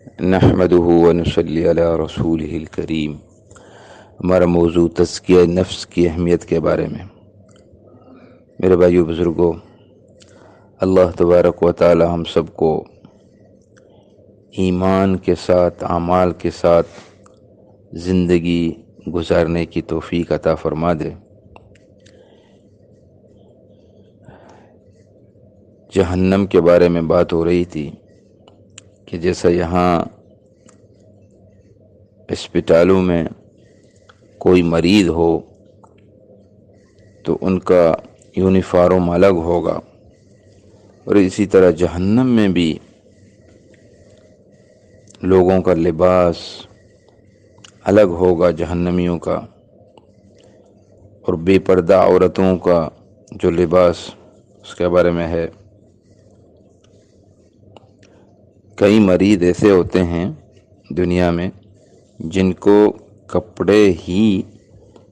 نحمده ونصلی علی رسولہ الکریم۔ ہمارا موضوع تزکیہ نفس کی اہمیت کے بارے میں۔ میرے بھائیو بزرگوں، اللہ تبارک و تعالی ہم سب کو ایمان کے ساتھ، اعمال کے ساتھ زندگی گزارنے کی توفیق عطا فرما دے۔ جہنم کے بارے میں بات ہو رہی تھی کہ جیسا یہاں اسپتالوں میں کوئی مریض ہو تو ان کا یونیفارم الگ ہوگا، اور اسی طرح جہنم میں بھی لوگوں کا لباس الگ ہوگا جہنمیوں کا، اور بے پردہ عورتوں کا جو لباس اس کے بارے میں ہے۔ کئی مریض ایسے ہوتے ہیں دنیا میں جن کو کپڑے ہی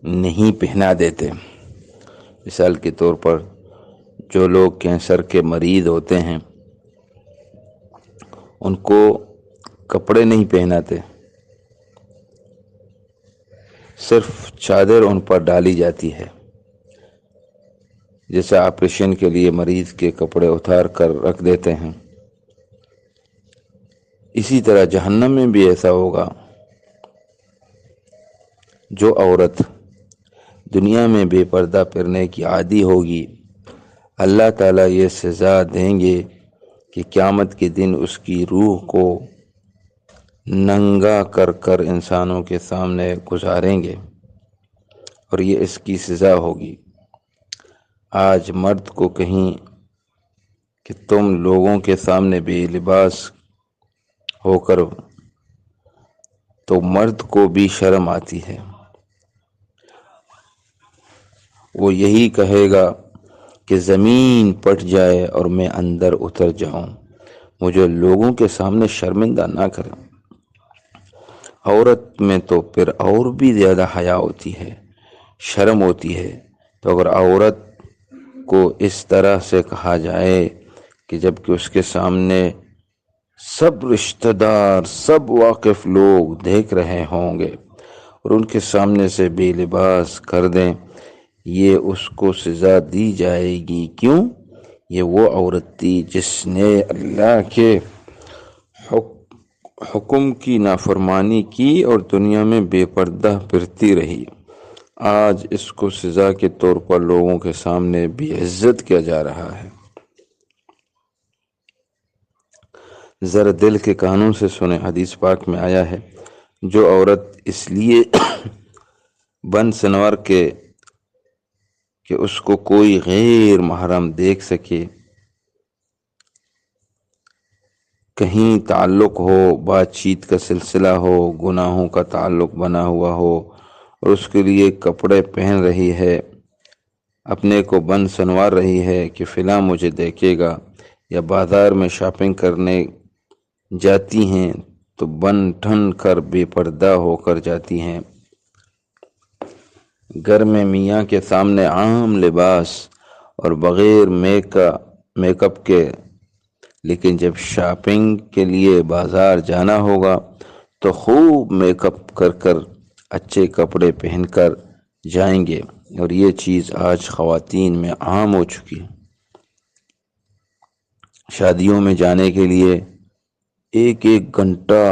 نہیں پہنا دیتے۔ مثال کے طور پر جو لوگ کینسر کے مریض ہوتے ہیں ان کو کپڑے نہیں پہناتے، صرف چادر ان پر ڈالی جاتی ہے، جیسے آپریشن کے لیے مریض کے کپڑے اتار کر رکھ دیتے ہیں۔ اسی طرح جہنم میں بھی ایسا ہوگا۔ جو عورت دنیا میں بے پردہ پھرنے کی عادی ہوگی، اللہ تعالیٰ یہ سزا دیں گے کہ قیامت کے دن اس کی روح کو ننگا کر کر انسانوں کے سامنے گزاریں گے، اور یہ اس کی سزا ہوگی۔ آج مرد کو کہیں کہ تم لوگوں کے سامنے بے لباس ہو کر، تو مرد کو بھی شرم آتی ہے۔ وہ یہی کہے گا کہ زمین پھٹ جائے اور میں اندر اتر جاؤں، مجھے لوگوں کے سامنے شرمندہ نہ کریں۔ عورت میں تو پھر اور بھی زیادہ حیا ہوتی ہے، شرم ہوتی ہے۔ تو اگر عورت کو اس طرح سے کہا جائے کہ جب کہ اس کے سامنے سب رشتہ دار، سب واقف لوگ دیکھ رہے ہوں گے، اور ان کے سامنے سے بے لباس کر دیں، یہ اس کو سزا دی جائے گی۔ کیوں؟ یہ وہ عورت تھی جس نے اللہ کے حکم کی نافرمانی کی اور دنیا میں بے پردہ پھرتی رہی۔ آج اس کو سزا کے طور پر لوگوں کے سامنے بے عزت کیا جا رہا ہے۔ ذرا دل کے کانوں سے سنیں، حدیث پاک میں آیا ہے، جو عورت اس لیے بن سنور کے کہ اس کو کوئی غیر محرم دیکھ سکے، کہیں تعلق ہو، بات چیت کا سلسلہ ہو، گناہوں کا تعلق بنا ہوا ہو، اور اس کے لیے کپڑے پہن رہی ہے، اپنے کو بن سنوار رہی ہے کہ فلاں مجھے دیکھے گا، یا بازار میں شاپنگ کرنے جاتی ہیں تو بن ٹھن کر بے پردہ ہو کر جاتی ہیں، گھر میں میاں کے سامنے عام لباس اور بغیر میک اپ کے، لیکن جب شاپنگ کے لیے بازار جانا ہوگا تو خوب میک اپ کر کر اچھے کپڑے پہن کر جائیں گے، اور یہ چیز آج خواتین میں عام ہو چکی ہے۔ شادیوں میں جانے کے لیے ایک ایک گھنٹہ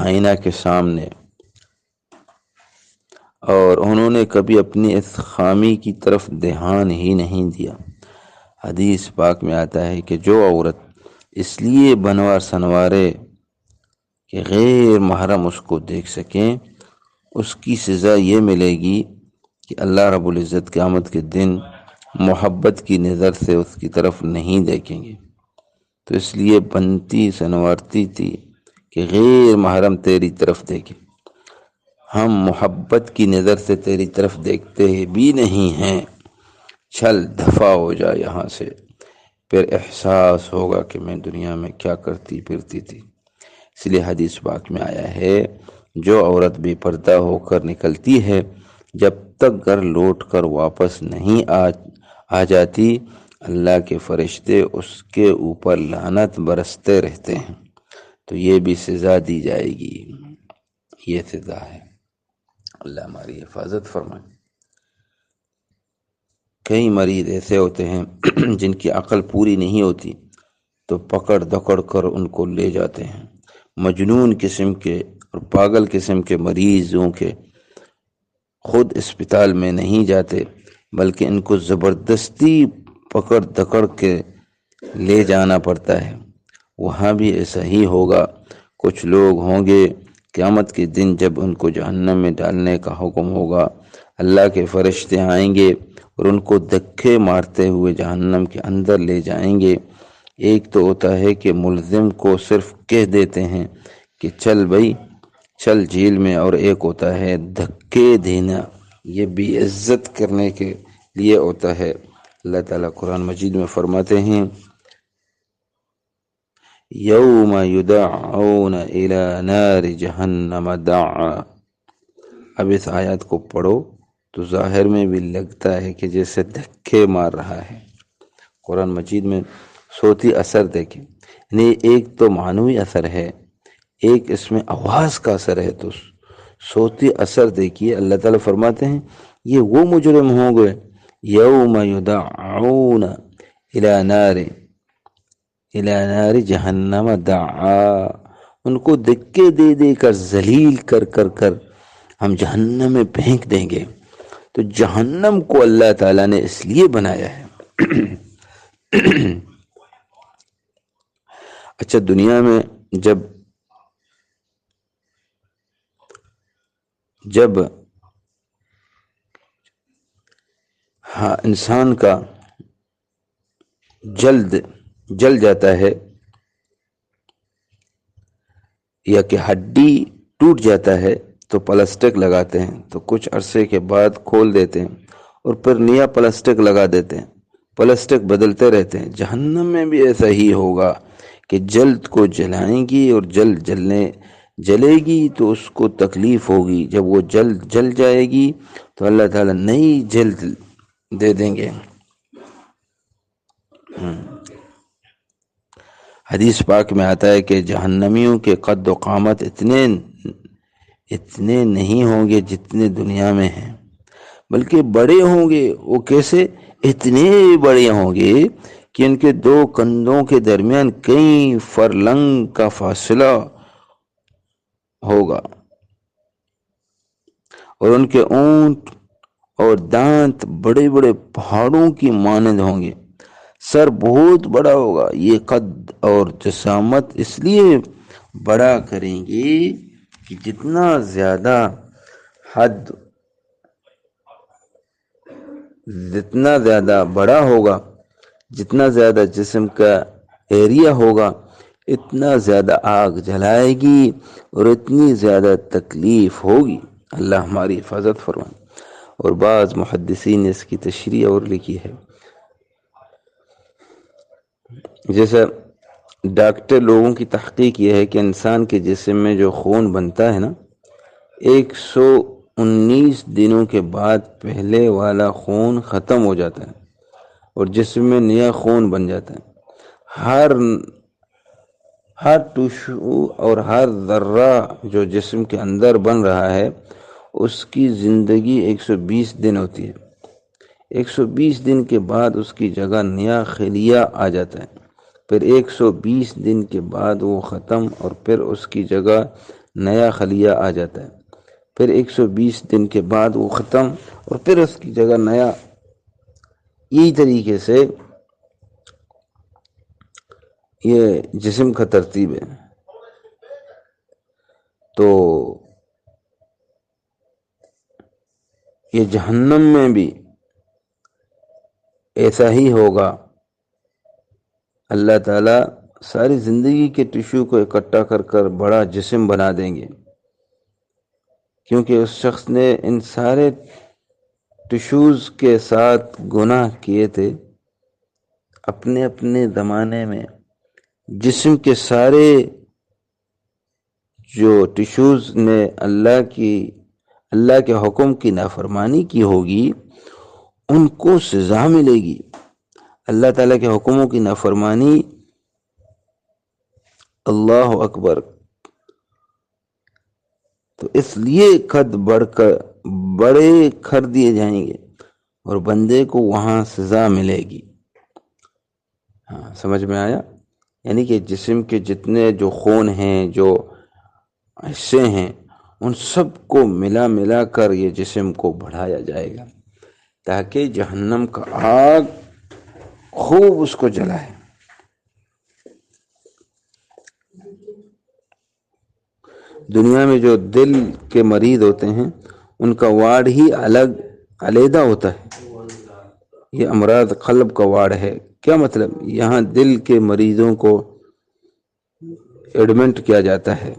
آئینہ کے سامنے، اور انہوں نے کبھی اپنی اس خامی کی طرف دھیان ہی نہیں دیا۔ حدیث پاک میں آتا ہے کہ جو عورت اس لیے بنوار سنوارے کہ غیر محرم اس کو دیکھ سکیں، اس کی سزا یہ ملے گی کہ اللہ رب العزت قیامت کے دن محبت کی نظر سے اس کی طرف نہیں دیکھیں گے۔ تو اس لیے بنتی سنوارتی تھی کہ غیر محرم تیری طرف دیکھے، ہم محبت کی نظر سے تیری طرف دیکھتے بھی نہیں ہیں، چل دفع ہو جا یہاں سے، پھر احساس ہوگا کہ میں دنیا میں کیا کرتی پھرتی تھی۔ اس لیے حدیث پاک میں آیا ہے، جو عورت بے پردہ ہو کر نکلتی ہے، جب تک گھر لوٹ کر واپس نہیں آ جاتی، اللہ کے فرشتے اس کے اوپر لعنت برستے رہتے ہیں۔ تو یہ بھی سزا دی جائے گی. یہ سزا ہے. اللہ ہماری حفاظت فرمائے. کئی مریض ایسے ہوتے ہیں جن کی عقل پوری نہیں ہوتی تو پکڑ دکڑ کر ان کو لے جاتے ہیں. مجنون قسم کے اور پاگل قسم کے مریضوں کے خود اسپتال میں نہیں جاتے بلکہ ان کو زبردستی پکڑ دکڑ کے لے جانا پڑتا ہے. وہاں بھی ایسا ہی ہوگا. کچھ لوگ ہوں گے قیامت کے دن جب ان کو جہنم میں ڈالنے کا حکم ہوگا، اللہ کے فرشتے آئیں گے اور ان کو دھکے مارتے ہوئے جہنم کے اندر لے جائیں گے. ایک تو ہوتا ہے کہ ملزم کو صرف کہہ دیتے ہیں کہ چل بھائی چل جیل میں، اور ایک ہوتا ہے دھکے دینا، یہ بے عزت کرنے کے لیے ہوتا ہے. اللہ تعالیٰ قرآن مجید میں فرماتے ہیں یوم یدعون الی نار جہنم دعا. اب اس آیات کو پڑھو تو ظاہر میں بھی لگتا ہے کہ جیسے دھکے مار رہا ہے. قرآن مجید میں صوتی اثر دیکھیں، یعنی ایک تو معنوی اثر ہے، ایک اس میں آواز کا اثر ہے. تو صوتی اثر دیکھیے. اللہ تعالیٰ فرماتے ہیں یہ وہ مجرم ہوں گے یوم یدعون الی نار جہنم دعا، ان کو دھکے دے دے کر ذلیل کر کر کر ہم جہنم میں پھینک دیں گے. تو جہنم کو اللہ تعالیٰ نے اس لیے بنایا ہے. اچھا، دنیا میں جب انسان کا جل جاتا ہے یا کہ ہڈی ٹوٹ جاتا ہے تو پلاسٹک لگاتے ہیں، تو کچھ عرصے کے بعد کھول دیتے ہیں اور پھر نیا پلاسٹک لگا دیتے ہیں، پلاسٹک بدلتے رہتے ہیں. جہنم میں بھی ایسا ہی ہوگا کہ جلد کو جلائیں گی اور جلے گی تو اس کو تکلیف ہوگی. جب وہ جل جائے گی تو اللہ تعالیٰ نئی جلد دے دیں گے. حدیث پاک میں آتا ہے کہ جہنمیوں کے قد و قامت اتنے نہیں ہوں گے جتنے دنیا میں ہیں، بلکہ بڑے ہوں گے. وہ کیسے؟ اتنے بڑے ہوں گے کہ ان کے دو کندھوں کے درمیان کئی فرلنگ کا فاصلہ ہوگا، اور ان کے اونٹ اور دانت بڑے بڑے پہاڑوں کی مانند ہوں گے. سر بہت بڑا ہوگا. یہ قد اور جسامت اس لیے بڑا کریں گے کہ جتنا زیادہ بڑا ہوگا، جتنا زیادہ جسم کا ایریا ہوگا، اتنا زیادہ آگ جلائے گی اور اتنی زیادہ تکلیف ہوگی. اللہ ہماری حفاظت فرمائے. اور بعض محدثین نے اس کی تشریح اور لکھی ہے. جیسا ڈاکٹر لوگوں کی تحقیق یہ ہے کہ انسان کے جسم میں جو خون بنتا ہے نا، 119 دنوں کے بعد پہلے والا خون ختم ہو جاتا ہے اور جسم میں نیا خون بن جاتا ہے. ہر ٹشو اور ہر ذرہ جو جسم کے اندر بن رہا ہے اس کی زندگی 120 دن ہوتی ہے. 120 دن کے بعد اس کی جگہ نیا خلیہ آ جاتا ہے، پھر 120 دن کے بعد وہ ختم اور پھر اس کی جگہ نیا خلیہ آ جاتا ہے، پھر 120 دن کے بعد وہ ختم اور پھر اس کی جگہ نیا. یہی طریقے سے یہ جسم کا ترتیب ہے. تو یہ جہنم میں بھی ایسا ہی ہوگا. اللہ تعالیٰ ساری زندگی کے ٹشو کو اکٹھا کر کر بڑا جسم بنا دیں گے، کیونکہ اس شخص نے ان سارے ٹشوز کے ساتھ گناہ کیے تھے. اپنے اپنے زمانے میں جسم کے سارے جو ٹشوز نے اللہ کے حکم کی نافرمانی کی ہوگی ان کو سزا ملے گی. اللہ تعالیٰ کے حکموں کی نافرمانی اللہ اکبر، تو اس لیے قد بڑھ کر بڑے کر دیے جائیں گے اور بندے کو وہاں سزا ملے گی۔ ہاں سمجھ میں آیا؟ یعنی کہ جسم کے جتنے جو خون ہیں، جو حصے ہیں، ان سب کو ملا کر یہ جسم کو بڑھایا جائے گا تاکہ جہنم کا آگ خوب اس کو جلائے۔ دنیا میں جو دل کے مریض ہوتے ہیں ان کا وارڈ ہی علیحدہ ہوتا ہے، یہ امراض قلب کا وارڈ ہے۔ کیا مطلب؟ یہاں دل کے مریضوں کو ایڈمنٹ کیا جاتا ہے،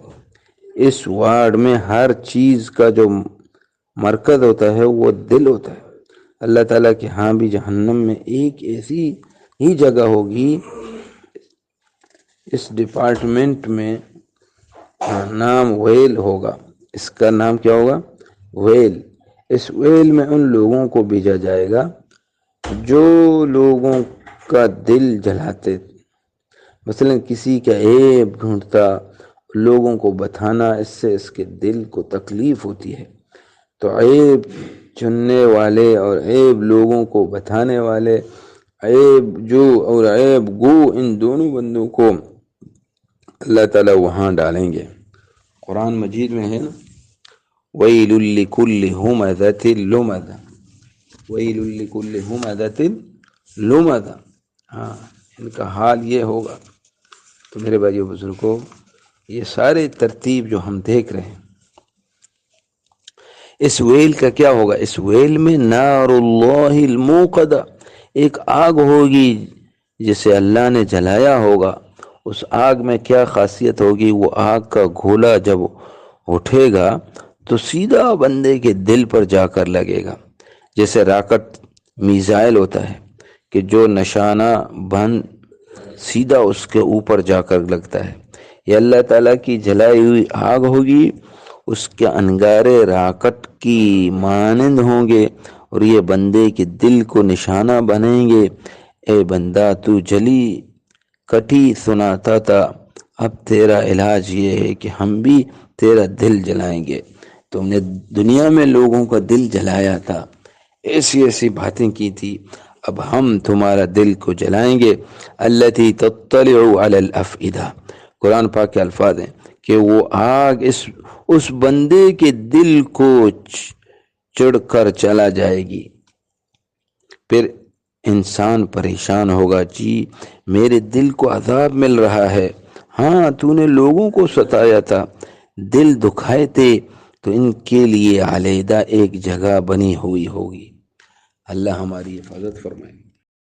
اس وارڈ میں ہر چیز کا جو مرکز ہوتا ہے وہ دل ہوتا ہے۔ اللہ تعالیٰ کے ہاں بھی جہنم میں ایک ایسی ہی جگہ ہوگی، اس ڈپارٹمنٹ میں نام ویل ہوگا۔ اس کا نام کیا ہوگا؟ ویل۔ اس ویل میں ان لوگوں کو بھیجا جائے گا جو لوگوں کا دل جلاتے، مثلا کسی کا عیب ڈھونڈتا، لوگوں کو بتانا، اس سے اس کے دل کو تکلیف ہوتی ہے۔ تو عیب چننے والے اور عیب لوگوں کو بتانے والے، عیب جو اور عیب گو، ان دونوں بندوں کو اللہ تعالیٰ وہاں ڈالیں گے۔ قرآن مجید میں ہے نا، وَيْلٌ لِكُلِّ هُمَزَةٍ لُمَزَةٍ، وَيْلٌ لِكُلِّ هُمَزَةٍ لُمَزَةٍ۔ ہاں ان کا حال یہ ہوگا۔ تو میرے بھائیو بزرگوں، یہ سارے ترتیب جو ہم دیکھ رہے ہیں، اس ویل کا کیا ہوگا؟ اس ویل میں نار اللہ الموقدہ، ایک آگ ہوگی جسے اللہ نے جلایا ہوگا۔ اس آگ میں کیا خاصیت ہوگی؟ وہ آگ کا گھولا جب اٹھے گا تو سیدھا بندے کے دل پر جا کر لگے گا، جیسے راکٹ میزائل ہوتا ہے کہ جو نشانہ بند سیدھا اس کے اوپر جا کر لگتا ہے۔ یہ اللہ تعالیٰ کی جلائی ہوئی آگ ہوگی، اس کے انگارے راکٹ کی مانند ہوں گے اور یہ بندے کے دل کو نشانہ بنیں گے۔ اے بندہ، تو جلی کٹی سناتا تھا، اب تیرا علاج یہ ہے کہ ہم بھی تیرا دل جلائیں گے۔ تم نے دنیا میں لوگوں کا دل جلایا تھا، ایسی ایسی باتیں کی تھی، اب ہم تمہارا دل کو جلائیں گے۔ التی تطلع علی الافئدہ، قرآن پاک کے الفاظ ہیں کہ وہ آگ اس بندے کے دل کو چڑھ کر چلا جائے گی۔ پھر انسان پریشان ہوگا، جی میرے دل کو عذاب مل رہا ہے۔ ہاں تو نے لوگوں کو ستایا تھا، دل دکھائے تھے، تو ان کے لیے علیحدہ ایک جگہ بنی ہوئی ہوگی۔ اللہ ہماری حفاظت فرمائے۔